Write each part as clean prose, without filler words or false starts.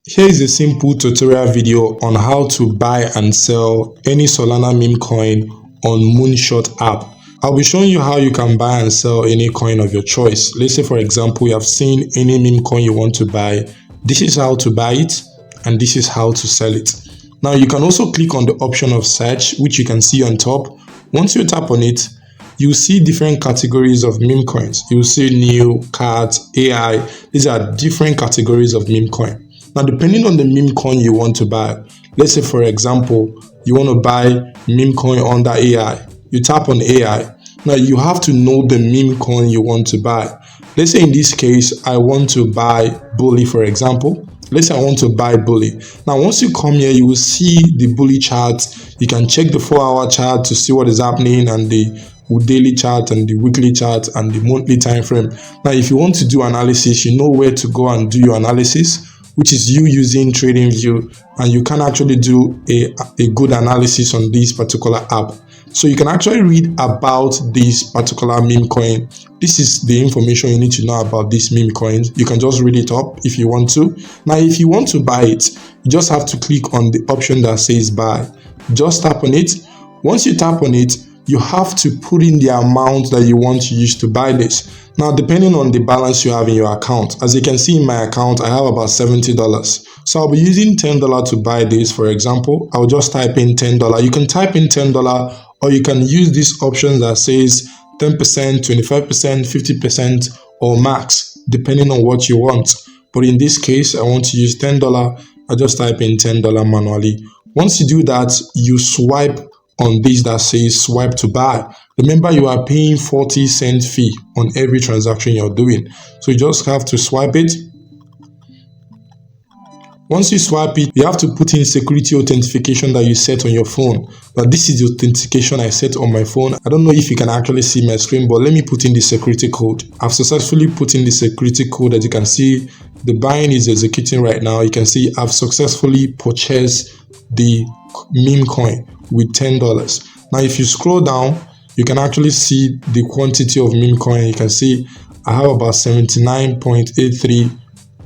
Here is a simple tutorial video on how to buy and sell any Solana meme coin on Moonshot app. I'll be showing you how you can buy and sell any coin of your choice. Let's say, for example, you have seen any meme coin you want to buy. This is how to buy it and this is how to sell it. Now you can also click on the option of search, which you can see on top. Once you tap on it, you'll see different categories of meme coins. You'll see new, cards, AI. These are different categories of meme coin. Now, depending on the meme coin you want to buy, let's say, for example, you want to buy meme coin under AI. You tap on AI. Now, you have to know the meme coin you want to buy. Let's say in this case, I want to buy Bully, for example. Let's say I want to buy Bully. Now, once you come here, you will see the Bully chart. You can check the 4-hour chart to see what is happening, and the daily chart and the weekly chart and the monthly time frame. Now, if you want to do analysis, you know where to go and do your analysis, which is you using TradingView, and you can actually do a good analysis on this particular app. So you can actually read about this particular meme coin. This is the information you need to know about this meme coin. You can just read it up if you want to. Now, if you want to buy it, you just have to click on the option that says buy. Just tap on it. Once you tap on it, you have to put in the amount that you want to use to buy this. Now, depending on the balance you have in your account, as you can see in my account, I have about $70. So I'll be using $10 to buy this. For example, I'll just type in $10. You can type in $10, or you can use this option that says 10%, 25%, 50%, or max, depending on what you want. But in this case, I want to use $10. I just type in $10 manually. Once you do that, you swipe on this that says swipe to buy. Remember, you are paying 40-cent fee on every transaction you're doing. So you just have to swipe it. Once you swipe it, you have to put in security authentication that you set on your phone. But this is the authentication I set on my phone. I don't know if you can actually see my screen, but let me put in the security code. I've successfully put in the security code. As you can see, the buying is executing right now. You can see I've successfully purchased the meme coin with $10. Now, if you scroll down, you can actually see the quantity of meme coin. You can see I have about 79.83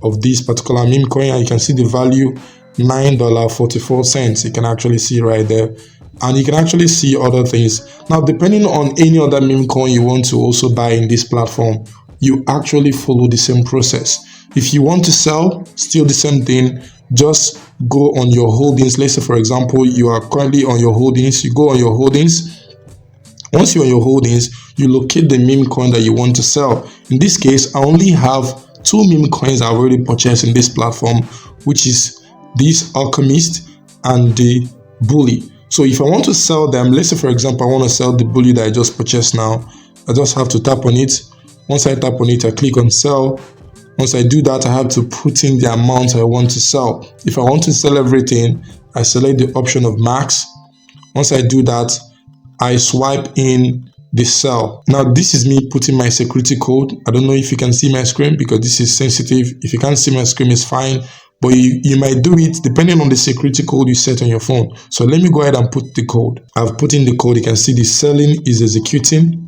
of this particular meme coin, and you can see the value $9.44. You can actually see right there, and you can actually see other things. Now, depending on any other meme coin you want to also buy in this platform, you actually follow the same process. If you want to sell, still the same thing. Just go on your holdings. Let's say, for example, you are currently on your holdings. You go on your holdings. Once you're on your holdings, you locate the meme coin that you want to sell. In this case, I only have 2 meme coins I've already purchased in this platform, which is this Alchemist and the Bully. So if I want to sell them, let's say, for example, I want to sell the Bully that I just purchased now. I just have to tap on it. Once I tap on it, I click on sell. Once I do that, I have to put in the amount I want to sell. If I want to sell everything, I select the option of max. Once I do that, I swipe in the sell. Now, this is me putting my security code. I don't know if you can see my screen because this is sensitive. If you can't see my screen, it's fine. But you might do it depending on the security code you set on your phone. So let me go ahead and put the code. I've put in the code. You can see the selling is executing.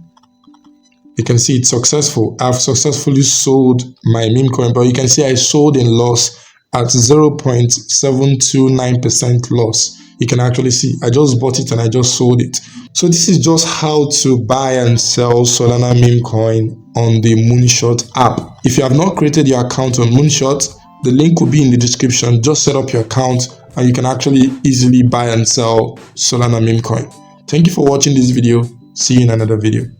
You can see it's successful. I've successfully sold my meme coin, but you can see I sold in loss at 0.729% loss. You can actually see I just bought it and I just sold it. So this is just how to buy and sell Solana meme coin on the Moonshot app. If you have not created your account on Moonshot, the link will be in the description. Just set up your account and you can actually easily buy and sell Solana meme coin. Thank you for watching this video. See you in another video.